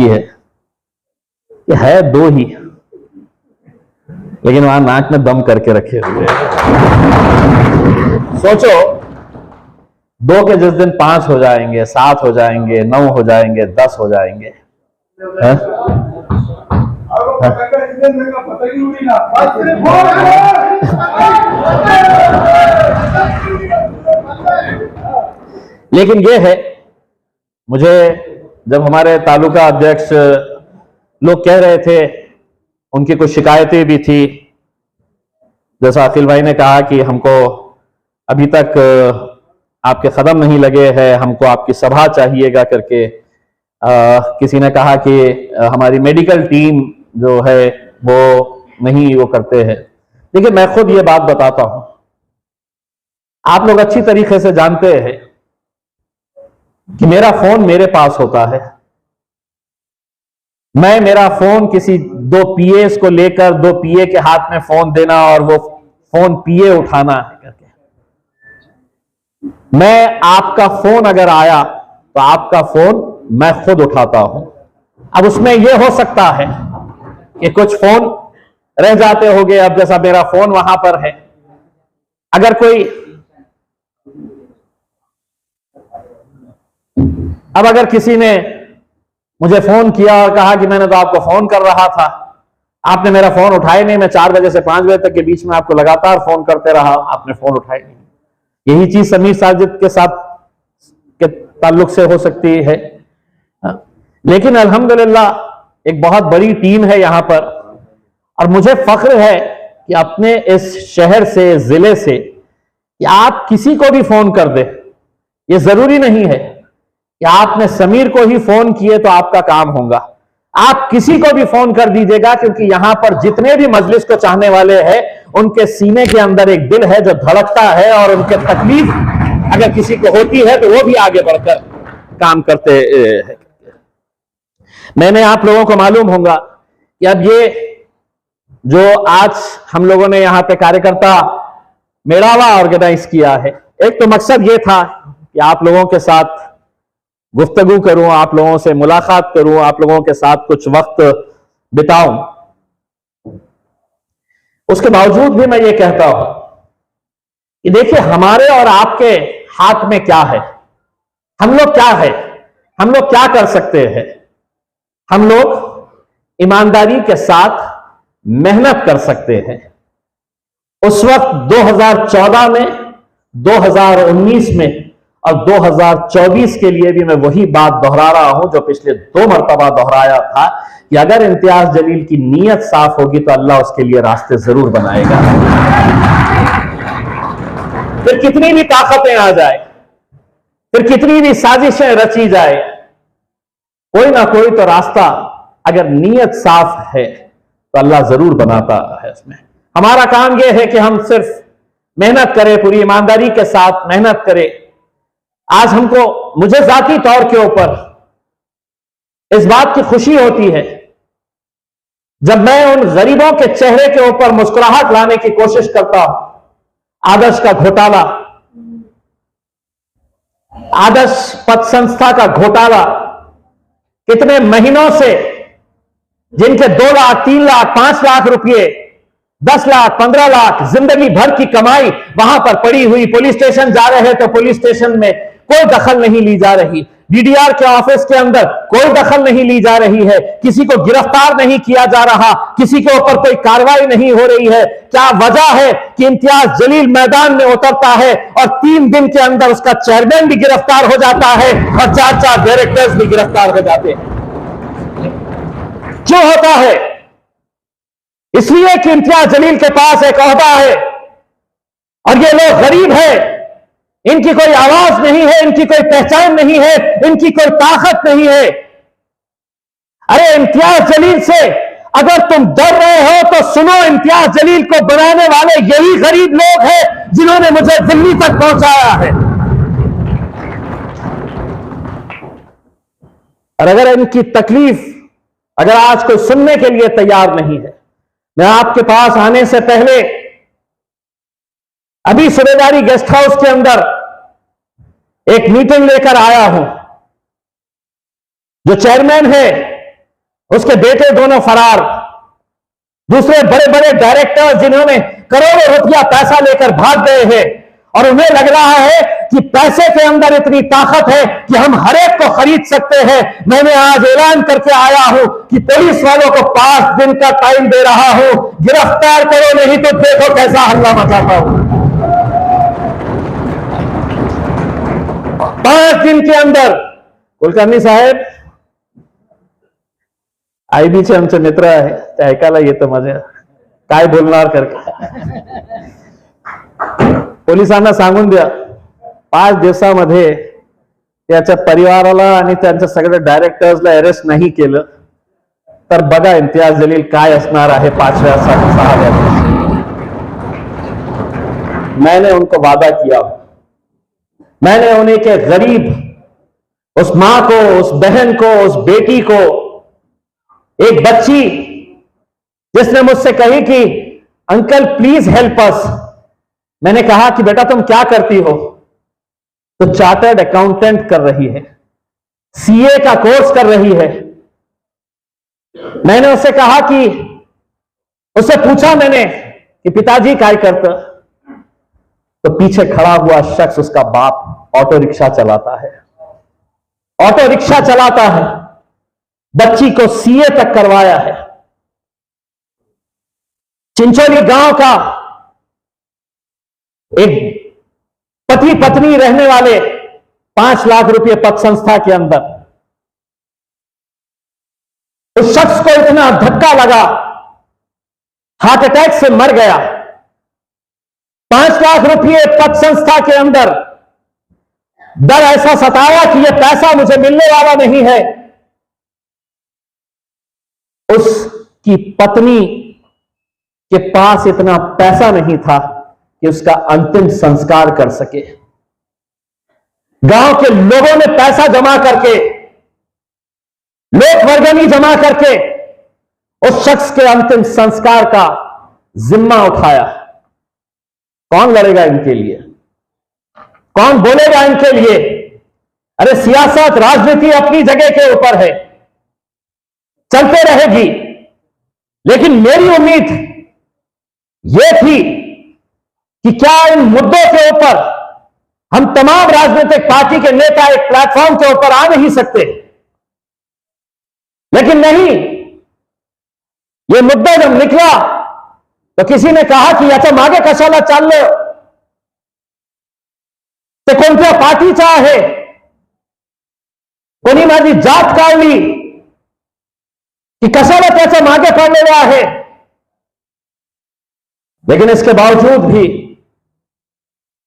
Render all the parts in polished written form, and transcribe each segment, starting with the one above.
है कि है दो ही, लेकिन वहां नाक में दम करके रखे हुए हैं। सोचो, दो के जिस दिन 5 हो जाएंगे, 7 हो जाएंगे, 9 हो जाएंगे, 10 हो जाएंगे, है? लेकिन ये है, मुझे जब हमारे तालुका अध्यक्ष लोग कह रहे थे, उनकी कुछ शिकायतें भी थी, जैसा अखिल भाई ने कहा कि हमको अभी तक आपके कदम नहीं लगे हैं, हमको आपकी सभा चाहिएगा करके। किसी ने कहा कि हमारी मेडिकल टीम जो है वो नहीं वो करते हैं। देखिए, मैं खुद ये बात बताता हूं, आप लोग अच्छी तरीके से जानते हैं कि मेरा फोन मेरे पास होता है। मैं मेरा फोन किसी 2 पीएस को लेकर 2 पीए के हाथ में फोन देना और वो फोन पीए उठाना है करके, मैं आपका फोन अगर आया तो आपका फोन मैं खुद उठाता हूं। अब उसमें यह हो सकता है कि कुछ फोन रह जाते होंगे, अब जैसा मेरा फोन वहां पर है, अगर कोई अगर किसी ने मुझे फोन किया और कहा कि मैंने तो आपको फोन कर रहा था, आपने मेरा फोन उठाया नहीं, मैं 4 बजे से 5 बजे तक के बीच में आपको लगातार फोन करते रहा, आपने फोन उठाया नहीं। यही चीज समीर साजिद के साथ के ताल्लुक से हो सकती है। लेकिन अल्हम्दुलिल्लाह एक बहुत बड़ी टीम है यहां पर, और मुझे फख्र है कि अपने इस शहर से, जिले से, कि आप किसी को भी फोन कर दे, ये जरूरी नहीं है कि आपने समीर को ही फोन किए तो आपका काम होगा। आप किसी को भी फोन कर दीजिएगा, क्योंकि यहां पर जितने भी मजलिस को चाहने वाले हैं, उनके सीने के अंदर एक दिल है जो धड़कता है, और उनके तकलीफ अगर किसी को होती है तो वो भी आगे बढ़कर काम करते हैं। मैंने आप लोगों को मालूम होगा कि अब ये जो आज हम लोगों ने यहां पे कार्यकर्ता मेड़ावा ऑर्गेनाइज किया है, एक तो मकसद ये था कि आप लोगों के साथ गुफ्तगू करूं, आप लोगों से मुलाकात करूं, आप लोगों के साथ कुछ वक्त बिताऊं। उसके बावजूद भी मैं ये कहता हूं कि देखिए, हमारे और आपके हाथ में क्या है, हम लोग क्या है, हम लोग क्या कर सकते हैं। हम लोग ईमानदारी के साथ मेहनत कर सकते हैं। उस वक्त 2014 में, 2019 में और 2024 के लिए भी मैं वही बात दोहरा रहा हूं जो पिछले 2 मरतबा दोहराया था कि अगर इम्तियाज जलील की नीयत साफ होगी तो अल्लाह उसके लिए रास्ते जरूर बनाएगा। फिर कितनी भी ताकतें आ जाए, फिर कितनी भी साजिशें रची जाए, कोई ना कोई तो रास्ता अगर नीयत साफ है तो अल्लाह जरूर बनाता है। इसमें हमारा काम यह है कि हम सिर्फ मेहनत करें, पूरी ईमानदारी के साथ मेहनत करें। आज मुझे जाती तौर के ऊपर इस बात की खुशी होती है जब मैं उन गरीबों के चेहरे के ऊपर मुस्कुराहट लाने की कोशिश करता हूं। आदर्श का घोटाला, आदर्श पथ संस्था का घोटाला, कितने महीनों से जिनके 2 लाख, 3 लाख, 5 लाख रुपए, 10 लाख, 15 लाख, जिंदगी भर की कमाई वहां पर पड़ी हुई, पुलिस स्टेशन जा रहे तो पुलिस स्टेशन में कोई दखल नहीं ली जा रही, डीडीआर के ऑफिस के अंदर कोई दखल नहीं ली जा रही है, किसी को गिरफ्तार नहीं किया जा रहा, किसी के ऊपर कोई कार्रवाई नहीं हो रही है। क्या वजह है कि इम्तियाज जलील मैदान में उतरता है और 3 दिन के अंदर उसका चेयरमैन भी गिरफ्तार हो जाता है और 4 डायरेक्टर्स भी गिरफ्तार हो जाते हैं? क्यों होता है? इसलिए कि इम्तियाज जलील के पास एक ओहदा है और ये लोग गरीब है, इनकी कोई आवाज नहीं है, इनकी कोई पहचान नहीं है, इनकी कोई ताकत नहीं है। अरे इम्तियाज जलील से अगर तुम डर रहे हो तो सुनो, इम्तियाज जलील को बनाने वाले यही गरीब लोग हैं जिन्होंने मुझे दिल्ली तक पहुंचाया है। और अगर इनकी तकलीफ अगर आज कोई सुनने के लिए तैयार नहीं है, मैं आपके पास आने से पहले अभी सूबेदारी गेस्ट हाउस के अंदर एक मीटिंग लेकर आया हूं। जो चेयरमैन है उसके बेटे दोनों फरार, दूसरे बड़े बड़े डायरेक्टर्स जिन्होंने करोड़ों रुपया पैसा लेकर भाग गए हैं और उन्हें लग रहा है कि पैसे के अंदर इतनी ताकत है कि हम हर एक को खरीद सकते हैं। मैंने आज ऐलान करके आया हूं कि पुलिस वालों को 5 दिन का टाइम दे रहा हूं, गिरफ्तार करो, नहीं तो देखो कैसा हल्ला मचाता हूं। 5 दिन के अंदर कुलकर्णी साहेब आईबीचे आमचे मित्र आहे, ते ऐकायला येतं मजा काय बोलणार करके। पोलिसांना सांगून द्या 5 दिवसामध्ये त्याच्या परिवाराला आणि त्यांच्या सगळ्या डायरेक्टर्सला अरेस्ट नाही केलं तर बघा इम्तियाज जलील काय असणार आहे 5व्या 6व्या दिवशी। मैंने उनको वादा किया, मैंने उन्हें के गरीब उस मां को, उस बहन को, उस बेटी को, एक बच्ची जिसने मुझसे कही कि अंकल प्लीज हेल्प अस, मैंने कहा कि बेटा तुम क्या करती हो? तो चार्टर्ड अकाउंटेंट कर रही है, सीए का कोर्स कर रही है। मैंने उससे कहा कि उससे पूछा मैंने कि पिताजी क्या करते? तो पीछे खड़ा हुआ शख्स उसका बाप ऑटो रिक्शा चलाता है, ऑटो रिक्शा चलाता है, बच्ची को सीए तक करवाया है। चिंचोली गांव का एक पति पत्नी रहने वाले 5 लाख रुपए पद संस्था के अंदर, उस शख्स को इतना धक्का लगा, हार्ट अटैक से मर गया। 5 लाख रुपए पद संस्था के अंदर डर ऐसा सताया कि यह पैसा मुझे मिलने वाला नहीं है। उसकी पत्नी के पास इतना पैसा नहीं था कि उसका अंतिम संस्कार कर सके। गांव के लोगों ने पैसा जमा करके, लोक वर्गनी जमा करके उस शख्स के अंतिम संस्कार का जिम्मा उठाया। कौन लड़ेगा इनके लिए? कौन बोलेगा इनके लिए? अरे सियासत, राजनीति अपनी जगह के ऊपर है, चलते रहेगी, लेकिन मेरी उम्मीद यह थी कि क्या इन मुद्दों के ऊपर हम तमाम राजनीतिक पार्टी के नेता एक प्लेटफॉर्म के ऊपर आ नहीं सकते, लेकिन नहीं। यह मुद्दा जब निकला तो किसी ने कहा कि याचा मागे कशाला चाललो, ते कोणत्या पार्टीचा आहे, कोणी माझी जात काढली कि कशाला त्याच्या मागे पडलेला आहे। लेकिन इसके बावजूद भी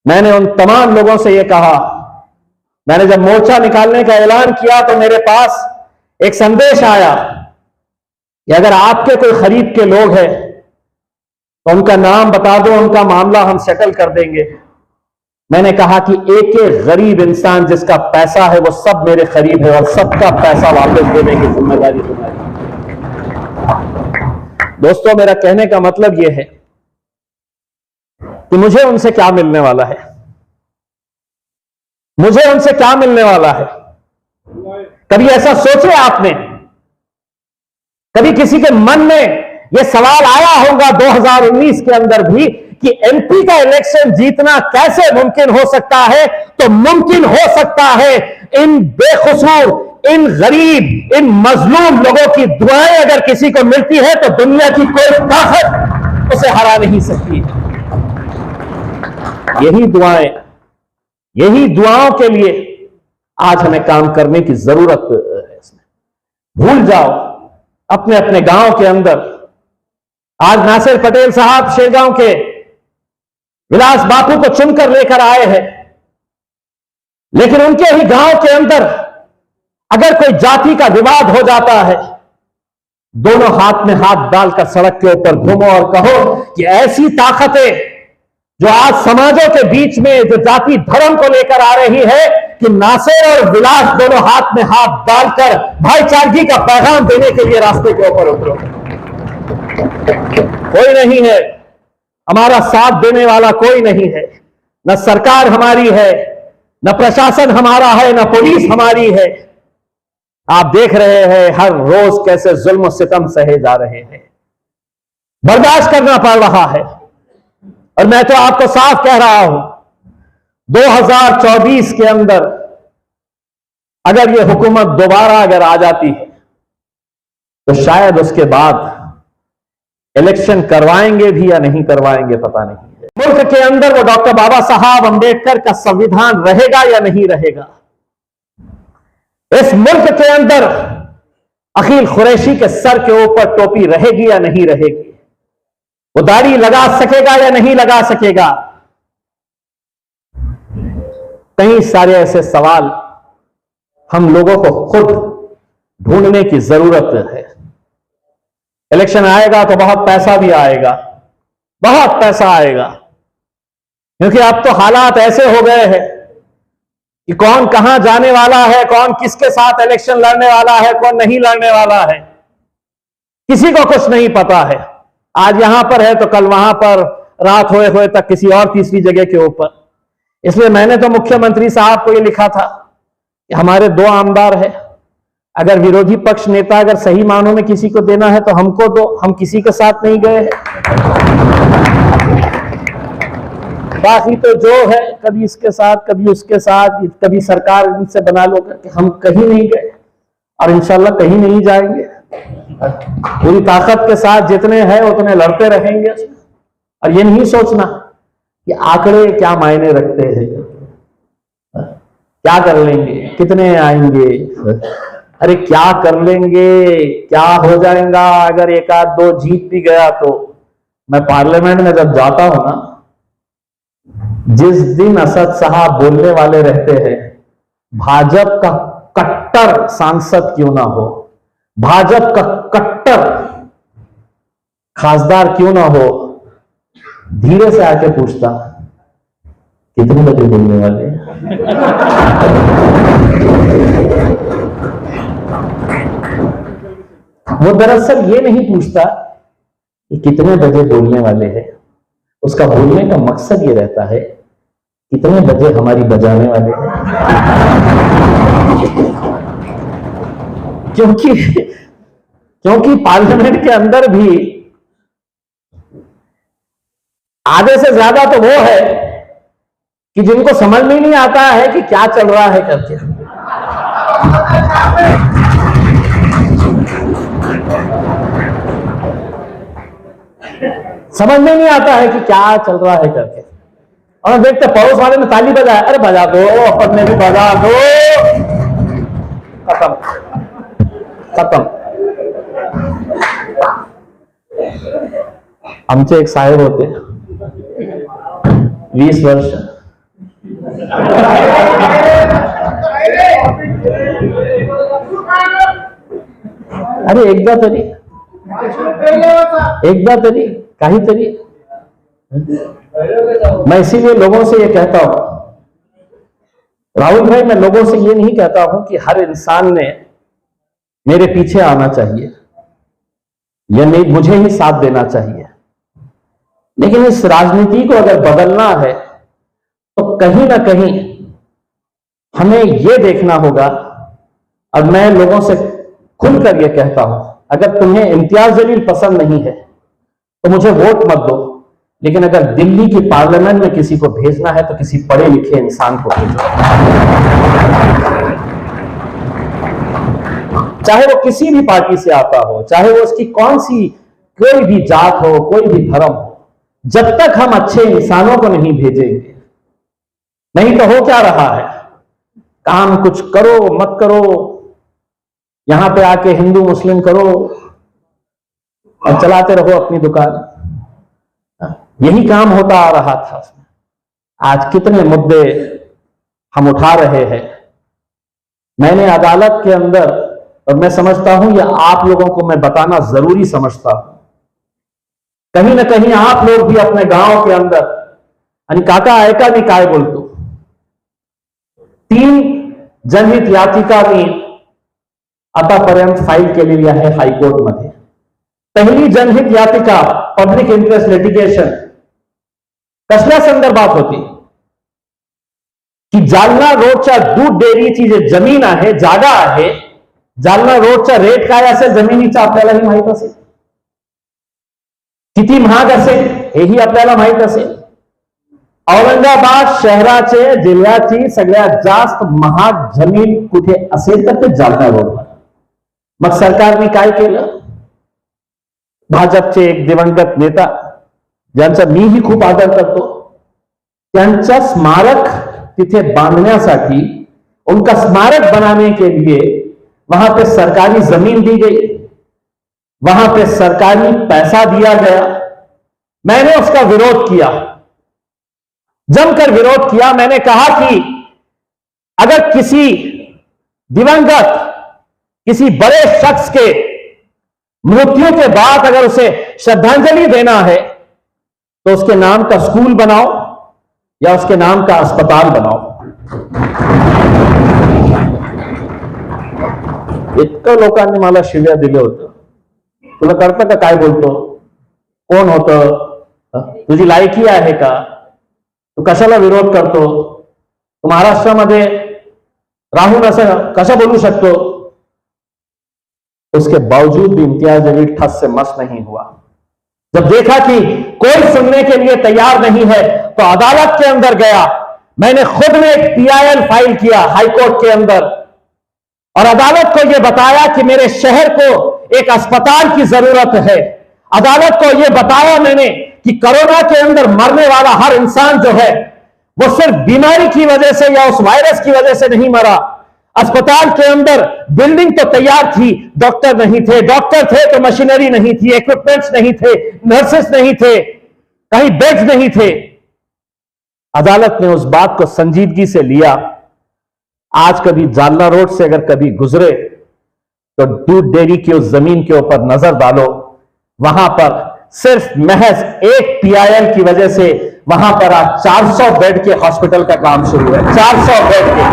मैंने उन तमाम लोगों से यह कहा, मैंने जब मोर्चा निकालने का ऐलान किया तो मेरे पास एक संदेश आया कि अगर आपके कोई खरीद के लोग हैं तो उनका नाम बता दो, उनका मामला हम सेटल कर देंगे। मैंने कहा कि एक एक गरीब इंसान जिसका पैसा है वो सब मेरे करीब है और सबका पैसा वापस देने की जिम्मेदारी तुम्हारी। दोस्तों, मेरा कहने का मतलब यह है कि मुझे उनसे क्या मिलने वाला है, मुझे उनसे क्या मिलने वाला है। कभी ऐसा सोचे आपने? कभी किसी के मन में यह सवाल आया होगा 2019 के अंदर भी कि एमपी का इलेक्शन जीतना कैसे मुमकिन हो सकता है? तो मुमकिन हो सकता है इन बेकसूर, इन गरीब, इन मजलूम लोगों की दुआएं अगर किसी को मिलती है तो दुनिया की कोई ताकत उसे हरा नहीं सकती। यही दुआएं, यही दुआओं के लिए आज हमें काम करने की जरूरत है। इसमें भूल जाओ अपने अपने गांव के अंदर। आज नासिर पटेल साहब शेरगांव के विलास बापू को चुनकर लेकर आए हैं, लेकिन उनके ही गांव के अंदर अगर कोई जाति का विवाद हो जाता है, दोनों हाथ में हाथ डालकर सड़क के ऊपर घूमो और कहो कि ऐसी ताकतें जो आज समाजों के बीच में जो जाति धर्म को लेकर आ रही है कि नासिर और विलास दोनों हाथ में हाथ डालकर भाईचारगी का पैगाम देने के लिए रास्ते के ऊपर उतरो। कोई नहीं है हमारा साथ देने वाला, कोई नहीं है। न सरकार हमारी है, न प्रशासन हमारा है, न पुलिस हमारी है। आप देख रहे हैं हर रोज कैसे जुल्म और सितम सहे जा रहे हैं, बर्दाश्त करना पड़ रहा है। और मैं तो आपको साफ कह रहा हूं, 2024 के अंदर अगर ये हुकूमत दोबारा अगर आ जाती है तो शायद उसके बाद इलेक्शन करवाएंगे भी या नहीं करवाएंगे पता नहीं है। मुल्क के अंदर वो डॉक्टर बाबा साहब अंबेडकर का संविधान रहेगा या नहीं रहेगा। इस मुल्क के अंदर अकील कुरैशी के सर के ऊपर टोपी रहेगी या नहीं रहेगी। वो दाढ़ी लगा सकेगा या नहीं लगा सकेगा। कई सारे ऐसे सवाल हम लोगों को खुद ढूंढने की जरूरत है। इलेक्शन आएगा तो बहुत पैसा भी आएगा, बहुत पैसा आएगा, क्योंकि अब तो हालात ऐसे हो गए हैं कि कौन कहां जाने वाला है, कौन किसके साथ इलेक्शन लड़ने वाला है, कौन नहीं लड़ने वाला है, किसी को कुछ नहीं पता है। आज यहां पर है तो कल वहां पर, रात होए हुए तक किसी और तीसरी जगह के ऊपर। इसलिए मैंने तो मुख्यमंत्री साहब को यह लिखा था कि हमारे 2 आमदार है, अगर विरोधी पक्ष नेता अगर सही मानों में किसी को देना है तो हमको दो, हम किसी के साथ नहीं गए हैं। बाकी तो जो है कभी इसके साथ कभी उसके साथ, कभी सरकार इनसे बना लो कि हम कहीं नहीं गए और इंशाल्लाह कहीं नहीं जाएंगे। पूरी ताकत के साथ जितने हैं उतने लड़ते रहेंगे और ये नहीं सोचना कि आंकड़े क्या मायने रखते हैं, क्या कर लेंगे, कितने आएंगे, अरे क्या कर लेंगे, क्या हो जाएगा अगर 1 आध 2 जीत भी गया तो। मैं पार्लियामेंट में जब जाता हूं ना, जिस दिन असद साहब बोलने वाले रहते हैं, भाजपा का कट्टर सांसद क्यों ना हो, भाजपा का कट्टर खासदार क्यों ना हो, धीरे से आके पूछता कितने बजे बोलने वाले। वो दरअसल ये नहीं पूछता कि कितने बजे बोलने वाले हैं, उसका बोलने का मकसद ये रहता है कितने बजे हमारी बजाने वाले हैं। क्योंकि पार्लियामेंट के अंदर भी आधे से ज्यादा तो वो है कि जिनको समझ में नहीं आता है कि क्या चल रहा है करके। समझ में नहीं आता है कि क्या चल रहा है करके। और देखते पड़ोस वाले ने ताली बजाया, अरे बजा दो, अपन ने भी बजा दो, खत्म खत्म। आमचे एक साहेब होते 20 वर्ष, अरे एकदा तरी काहीतरी। मैं इसीलिए लोगों से ये कहता हूं, राहुल भाई, मैं लोगों से ये नहीं कहता हूं कि हर इंसान ने मेरे पीछे आना चाहिए या नहीं मुझे ही साथ देना चाहिए, लेकिन इस राजनीति को अगर बदलना है तो कहीं ना कहीं हमें यह देखना होगा। और मैं लोगों से खुलकर यह कहता हूं, अगर तुम्हें इम्तियाज जलील पसंद नहीं है तो मुझे वोट मत दो, लेकिन अगर दिल्ली की पार्लियामेंट में किसी को भेजना है तो किसी पढ़े लिखे इंसान को भेजो, चाहे वो किसी भी पार्टी से आता हो, चाहे वो उसकी कौन सी कोई भी जात हो, कोई भी धर्म हो। जब तक हम अच्छे इंसानों को नहीं भेजेंगे, नहीं तो हो क्या रहा है, काम कुछ करो मत करो, यहां पे आके हिंदू मुस्लिम करो और चलाते रहो अपनी दुकान। यही काम होता आ रहा था। आज कितने मुद्दे हम उठा रहे हैं। मैंने अदालत के अंदर, और मैं समझता हूं या आप लोगों को मैं बताना जरूरी समझता हूं, कहीं ना कहीं आप लोग भी अपने गांव के अंदर, आणि काका ऐका मी काय बोलतो, 3 जनहित याचिका मी आतापर्यंत फाईल केलेली आहे हायकोर्टमध्ये। पहिली जनहित याचिका पब्लिक इंटरेस्ट लिटिगेशन कसल्या संदर्भात होती की जालना रोडच्या दूध डेअरीची जी जमीन आहे, जागा आहे, जालना रोडच्या रेट काय असेल जमिनीचा आपल्यालाही माहित असेल, किती महाग असेल हेही आपल्याला माहित असेल. औरंगाबाद शहराचे जिल्ह्याची सगळ्यात जास्त महाग जमीन कुठे असेल तर ते जालना रोडवर. मग सरकारने काय केलं? भाजपचे एक दिवंगत नेता ज्यांचा मीही खूप आदर करतो, त्यांचा स्मारक तिथे बांधण्यासाठी, उनका स्मारक बनाने के लिए वहां पे सरकारी जमीन दी गई, वहां पे सरकारी पैसा दिया गया. मैंने उसका विरोध किया, जमकर विरोध किया. मैंने कहा कि अगर किसी दिवंगत, किसी बड़े शख्स के मृत्यु के बाद अगर उसे श्रद्धांजलि देना है तो उसके नाम का स्कूल बनाओ या उसके नाम का अस्पताल बनाओ. इतकं लोकांनी मला शिव्या दिले होतं. तुला कळतं का काय बोलतो, कोण होतं, तुझी लायकी आहे का, तू कशाला विरोध करतो, तू महाराष्ट्रामध्ये राहून असं कसं बोलू शकतो. उसके बावजूद भी इम्तियाज जलील ठस से मस नहीं हुआ. जब देखा कि कोई सुनने के लिए तैयार नहीं है तो अदालत के अंदर गया. मैंने खुद में एक PIL फाइल किया हाईकोर्ट के अंदर और अदालत को यह बताया कि मेरे शहर को एक अस्पताल की जरूरत है. अदालत को यह बताया मैंने कि कोरोना के अंदर मरने वाला हर इंसान जो है वो सिर्फ बीमारी की वजह से या उस वायरस की वजह से नहीं मरा. अस्पताल के अंदर बिल्डिंग तो तैयार थी, डॉक्टर नहीं थे, डॉक्टर थे तो मशीनरी नहीं थी, इक्विपमेंट्स नहीं थे, नर्सेस नहीं थे, कहीं बेड्स नहीं थे. अदालत ने उस बात को संजीदगी से लिया. आज कभी जालना रोड से अगर कभी गुजरे तो दूध डेयरी की उस जमीन के ऊपर नजर डालो. वहां पर सिर्फ महज एक PIL की वजह से वहां पर आज 400 बेड के हॉस्पिटल का काम शुरू है. 400 बेड के,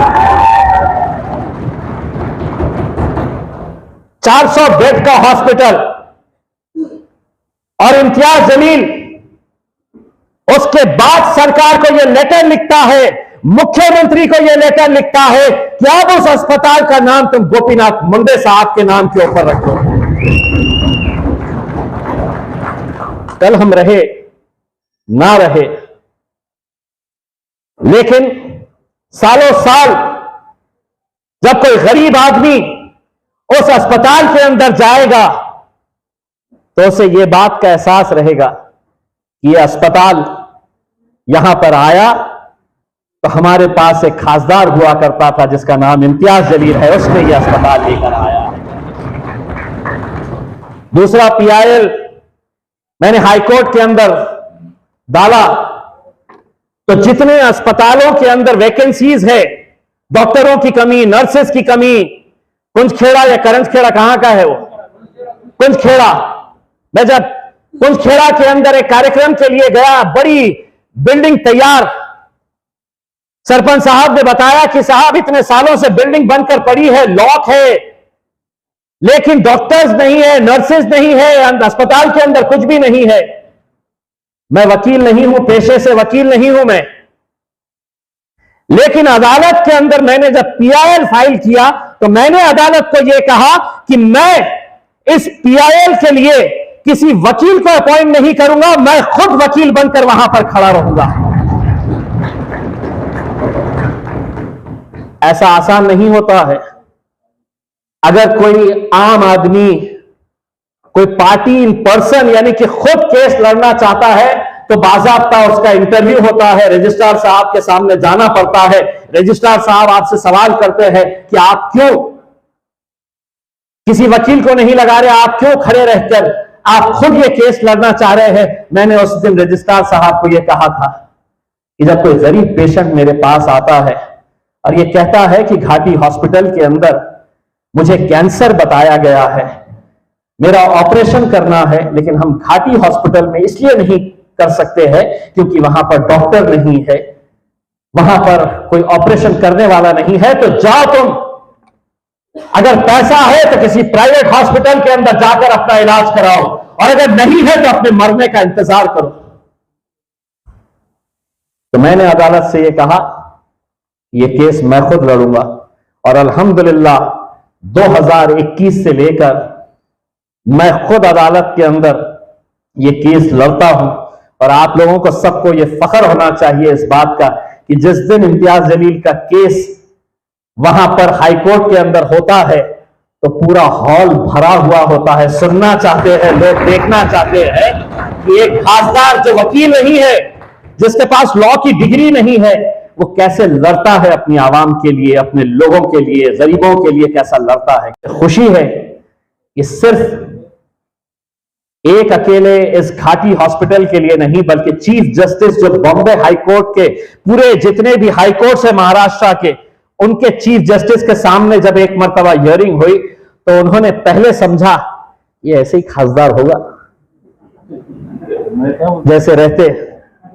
400 बेड का हॉस्पिटल. और इम्तियाज जलील उसके बाद सरकार को यह लेटर लिखता है, मुख्यमंत्री को यह लेटर लिखता है कि अब उस अस्पताल का नाम तुम गोपीनाथ मुंडे साहब के नाम के ऊपर रखो. कल हम रहे ना रहे, लेकिन सालों साल जब कोई गरीब आदमी उस अस्पताल के अंदर जाएगा तो उसे यह बात का एहसास रहेगा कि यह अस्पताल यहां पर आया तो हमारे पास एक खासदार हुआ करता था जिसका नाम इम्तियाज जलील है, उसने यह अस्पताल लेकर आया है. दूसरा PIL मैंने हाईकोर्ट के अंदर डाला तो जितने अस्पतालों के अंदर वैकेंसीज है, डॉक्टरों की कमी, नर्सेस की कमी, कुंजखेड़ा या करंजखेड़ा कहां का है वो, कुंजखेड़ा. मैं जब कुंजखेड़ा के अंदर एक कार्यक्रम के लिए गया, बड़ी बिल्डिंग तैयार, सरपंच साहब ने बताया कि साहब इतने सालों से बिल्डिंग बनकर पड़ी है, लॉक है, लेकिन डॉक्टर्स नहीं है, नर्सेस नहीं है, अस्पताल के अंदर कुछ भी नहीं है. मैं वकील नहीं हूं, पेशे से वकील नहीं हूं मैं, लेकिन अदालत के अंदर मैंने जब PIL फाइल किया तो मैंने अदालत को यह कहा कि मैं इस PIL के लिए किसी वकील को अपॉइंट नहीं करूंगा, मैं खुद वकील बनकर वहां पर खड़ा रहूंगा. ऐसा आसान नहीं होता है. अगर कोई आम आदमी, कोई पार्टी इन पर्सन यानी कि खुद केस लड़ना चाहता है तो बाज़ाब्ता उसका इंटरव्यू होता है, रजिस्ट्रार साहब के सामने जाना पड़ता है. रजिस्ट्रार साहब आपसे सवाल करते हैं कि आप क्यों किसी वकील को नहीं लगा रहे, आप क्यों खड़े रहकर आप खुद ये केस लड़ना चाह रहे हैं. मैंने उस दिन रजिस्ट्रार साहब को यह कहा था कि जब कोई गरीब पेशेंट मेरे पास आता है और यह कहता है कि घाटी हॉस्पिटल के अंदर मुझे कैंसर बताया गया है, मेरा ऑपरेशन करना है, लेकिन हम घाटी हॉस्पिटल में इसलिए नहीं कर सकते हैं क्योंकि वहां पर डॉक्टर नहीं है, वहां पर कोई ऑपरेशन करने वाला नहीं है, तो जाओ तुम, अगर पैसा है तो किसी प्राइवेट हॉस्पिटल के अंदर जाकर अपना इलाज कराओ, और अगर नहीं है तो अपने मरने का इंतजार करो. तो मैंने अदालत से यह कहा, यह केस मैं खुद लड़ूंगा, और अल्हम्दुलिल्लाह 2021 से लेकर मैं खुद अदालत के अंदर ये केस लड़ता हूं, और आप लोगों को सबको ये फख्र होना चाहिए इस बात का कि जिस दिन इम्तियाज जलील का केस वहां पर हाईकोर्ट के अंदर होता है तो पूरा हॉल भरा हुआ होता है। सुनना चाहते हैं लोग, देखना चाहते हैं कि एक खासदार जो वकील नहीं है, जिसके पास लॉ की डिग्री नहीं है, वो कैसे लड़ता है अपनी आवाम के लिए, अपने लोगों के लिए, गरीबों के लिए कैसा लड़ता है। खुशी है कि सिर्फ एक अकेले इस घाटी हॉस्पिटल के लिए नहीं, बल्कि चीफ जस्टिस जो बॉम्बे हाईकोर्ट के पूरे जितने भी हाईकोर्ट है महाराष्ट्र के, उनके चीफ जस्टिस के सामने जब एक मर्तबा हियरिंग हुई तो उन्होंने पहले समझा ये ऐसे ही खासदार होगा जैसे रहते।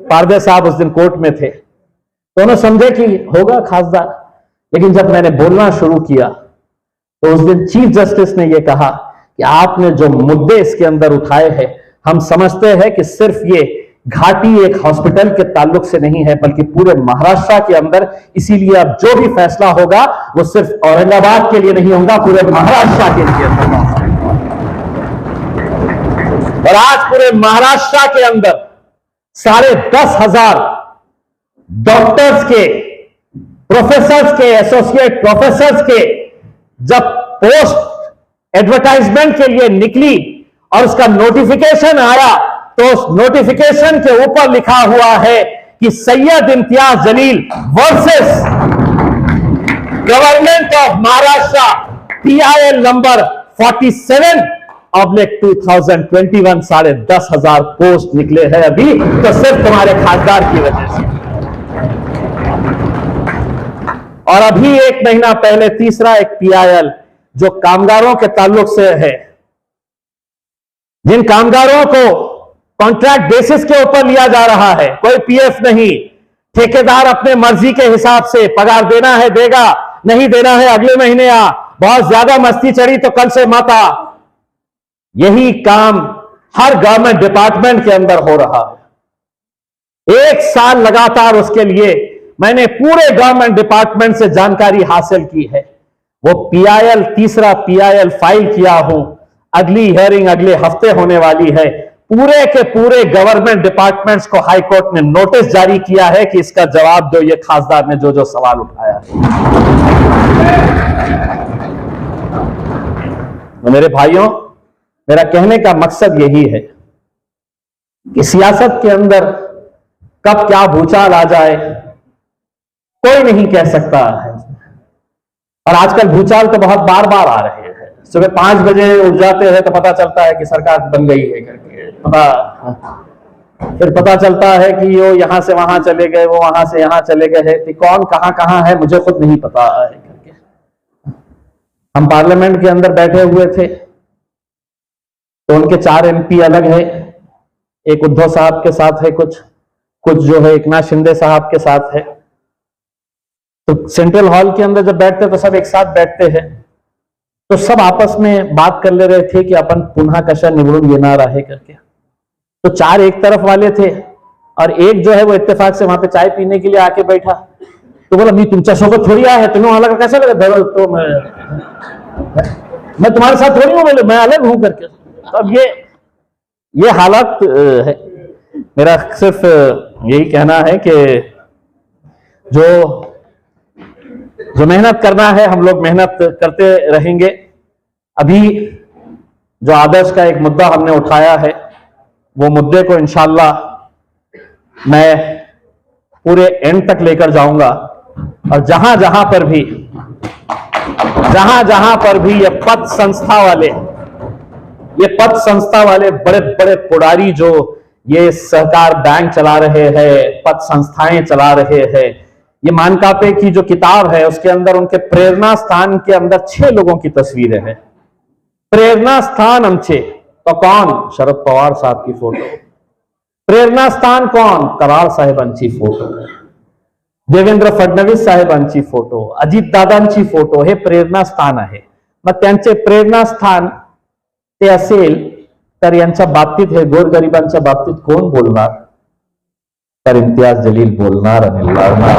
पारदे साहब उस दिन कोर्ट में थे तो उन्होंने समझे कि होगा खासदार, लेकिन जब मैंने बोलना शुरू किया तो उस दिन चीफ जस्टिस ने यह कहा कि आपने जो मुद्दे इसके अंदर उठाए हैं, हम समझते हैं कि सिर्फ ये घाटी एक हॉस्पिटल के ताल्लुक से नहीं है बल्कि पूरे महाराष्ट्र के अंदर, इसीलिए अब जो भी फैसला होगा वो सिर्फ औरंगाबाद के लिए नहीं होगा, पूरे महाराष्ट्र के लिए होगा। और आज पूरे महाराष्ट्र के अंदर 10,500 डॉक्टर्स के, प्रोफेसर्स के, एसोसिएट प्रोफेसर्स के जब पोस्ट एडवर्टाइजमेंट के लिए निकली और उसका नोटिफिकेशन आया तो उस नोटिफिकेशन के ऊपर लिखा हुआ है कि Syed Imtiaz Jaleel versus government of Maharashtra PIL number 47/2021। 10,500 post निकले हैं अभी तो सिर्फ तुम्हारे खासदार की वजह से। और अभी 1 महीना पहले तीसरा एक PIL जो कामगारों के ताल्लुक से है, जिन कामगारों को कॉन्ट्रैक्ट बेसिस के ऊपर लिया जा रहा है, कोई PF नहीं, ठेकेदार अपने मर्जी के हिसाब से पगार देना है देगा, नहीं देना है अगले महीने आ, बहुत ज्यादा मस्ती चढ़ी तो कल से मत आ। यही काम हर गवर्नमेंट डिपार्टमेंट के अंदर हो रहा है। 1 साल लगातार उसके लिए मैंने पूरे गवर्नमेंट डिपार्टमेंट से जानकारी हासिल की है। वो PIL, तीसरा PIL फाइल किया हूं। अगली हियरिंग अगले हफ्ते होने वाली है। पूरे के पूरे गवर्नमेंट डिपार्टमेंट्स को हाई कोर्ट ने नोटिस जारी किया है कि इसका जवाब दो, ये खासदार ने जो जो सवाल उठाया है। तो मेरे भाइयों, मेरा कहने का मकसद यही है कि सियासत के अंदर कब क्या भूचाल आ जाए कोई नहीं कह सकता है। और आजकल भूचाल तो बहुत बार बार आ रहे हैं। सुबह 5 बजे उठ जाते हैं तो पता चलता है कि सरकार बन गई है करके, फिर पता चलता है कि वो यहां से वहां चले गए, वो वहां से यहां चले गए हैं, कि कौन कहां है मुझे खुद नहीं पता है करके। हम पार्लियामेंट के अंदर बैठे हुए थे तो उनके 4 MP अलग है, एक उद्धव साहब के साथ है, कुछ जो है एकनाथ शिंदे साहब के साथ है। तो सेंट्रल हॉल के अंदर जब बैठते तो सब एक साथ बैठते हैं, तो सब आपस में बात कर ले रहे थे कि अपन पुनः कशा निवडून येणार आहे करके। तो 4 एक तरफ वाले थे और एक जो है वो इत्तेफाक से वहां पे चाय पीने के लिए आके बैठा। तो बोला मी तुमच्या सोबत थोड़ी आया है, तुम्हें अलग कैसा लगा? तो मैं तुम्हारे साथ थोड़ी हूं, मैं अलग हूं करके। तो अब ये हालत है। मेरा सिर्फ यही कहना है कि जो मेहनत करना है हम लोग मेहनत करते रहेंगे। अभी जो आदर्श का एक मुद्दा हमने उठाया है, वो मुद्दे को इंशाअल्लाह मैं पूरे एंड तक लेकर जाऊंगा। और जहां जहां पर भी ये पद संस्था वाले बड़े बड़े पुडारी जो ये सहकार बैंक चला रहे हैं, पद संस्थाएं चला रहे हैं, ये मानकापे की जो किताब है उसके अंदर उनके प्रेरणा स्थान के अंदर 6 लोगों की तस्वीरें हैं। प्रेरणा स्थान आमचे तो कौन? शरद पवार साहब की फोटो। प्रेरणा स्थान कौन? कराड साहेबांची फोटो, देवेंद्र फडणवीस साहेबांची फोटो, अजितदादांची फोटो। हे प्रेरणा स्थान आहे। मग त्यांचे प्रेरणा स्थान ते असेल तर यांच्या बाबतीत, हे गोरगरिबांच्या बाबतीत कोण बोलणार? तर इम्तियाज जलील बोलणार आणि लढणार।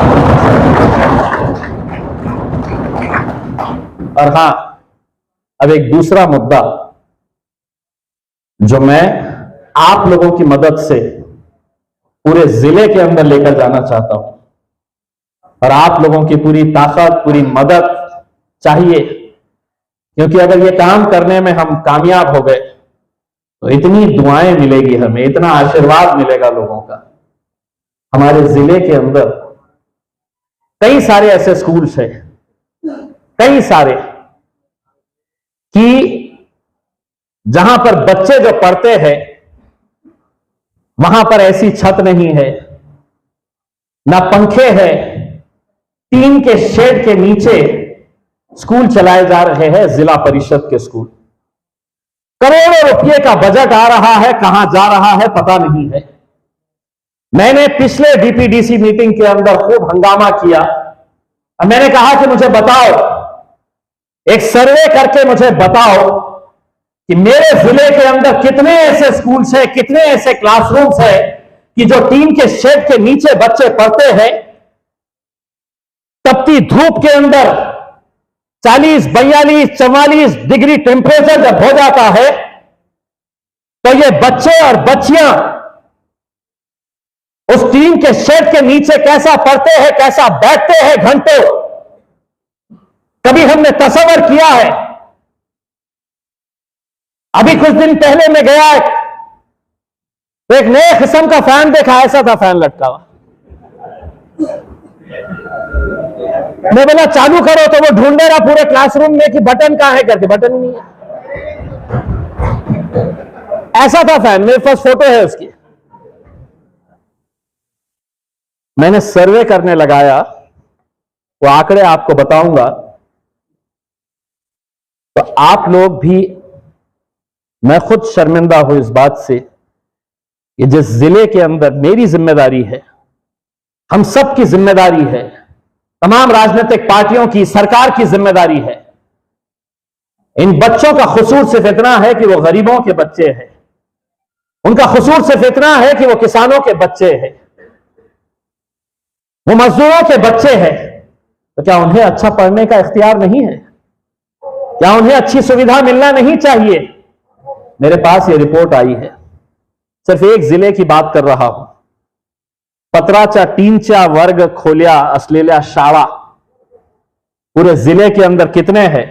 और हाँ, अब एक दूसरा मुद्दा जो मैं आप लोगों की मदद से पूरे जिले के अंदर लेकर जाना चाहता हूं, और आप लोगों की पूरी ताकत, पूरी मदद चाहिए, क्योंकि अगर ये काम करने में हम कामयाब हो गए तो इतनी दुआएं मिलेगी हमें, इतना आशीर्वाद मिलेगा लोगों का। हमारे जिले के अंदर कई सारे ऐसे स्कूल्स हैं, कई सारे, कि जहां पर बच्चे जो पढ़ते हैं वहां पर ऐसी छत नहीं है, ना पंखे हैं, टीन के शेड के नीचे स्कूल चलाए जा रहे हैं, जिला परिषद के स्कूल। करोड़ों रुपए का बजट आ रहा है, कहां जा रहा है पता नहीं है। मैंने पिछले डीपीडीसी मीटिंग के अंदर खूब हंगामा किया और मैंने कहा कि मुझे बताओ, एक सर्वे करके मुझे बताओ कि मेरे जिले के अंदर कितने ऐसे स्कूल्स हैं, कितने ऐसे क्लासरूम्स हैं कि जो टीन के शेड के नीचे बच्चे पढ़ते हैं। तपती धूप के अंदर 40, 42, 44 डिग्री टेम्परेचर जब हो जाता है तो ये बच्चे और बच्चियां उस टीन के शेड के नीचे कैसा पढ़ते हैं, कैसा बैठते हैं घंटों, कभी हमने तस्वीर किया है? अभी कुछ दिन पहले मैं गया तो एक नए किस्म का फैन देखा, ऐसा था फैन लटका हुआ। मैं बोला चालू करो, तो वो ढूंढे रहा पूरे क्लासरूम में कि बटन कहां है करके, बटन नहीं है। ऐसा था फैन, मेरे पास फोटो है उसकी। मैंने सर्वे करने लगाया, वो आंकड़े आपको बताऊंगा, तो आप लोग भी, मैं खुद शर्मिंदा हूं इस बात से कि जिस जिले के अंदर मेरी जिम्मेदारी है, हम सब की जिम्मेदारी है, तमाम राजनीतिक पार्टियों की, सरकार की जिम्मेदारी है, इन बच्चों का कसूर सिर्फ इतना है कि वो गरीबों के बच्चे हैं, उनका कसूर सिर्फ इतना है कि वो किसानों के बच्चे हैं, वो मजदूरों के बच्चे हैं। तो क्या उन्हें अच्छा पढ़ने का इख्तियार नहीं है? क्या उन्हें अच्छी सुविधा मिलना नहीं चाहिए? मेरे पास ये रिपोर्ट आई है, सिर्फ एक जिले की बात कर रहा हूं, पत्राचा टीनचा वर्ग खोल्या असलेल्या शाळा पूरे जिले के अंदर कितने हैं?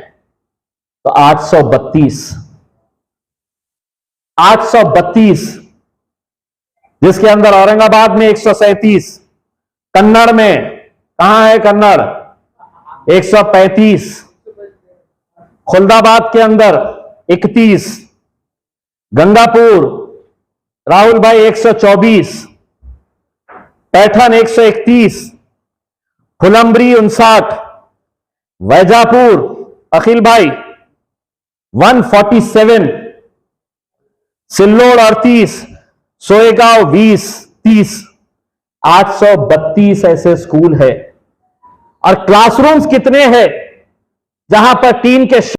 तो 832, 832, जिसके अंदर औरंगाबाद में 137, कन्नड़ में, कहां है कन्नड़, 135, खुलदाबाद के अंदर 31, गंगापुर राहुल भाई 124, पैठन 131, फुलंबरी 59, वैजापुर अखिल भाई 147, सिल्लोड 38, सोएगांव 20, 30, 832 ऐसे स्कूल है। और क्लासरूम्स कितने हैं जहां पर टीन के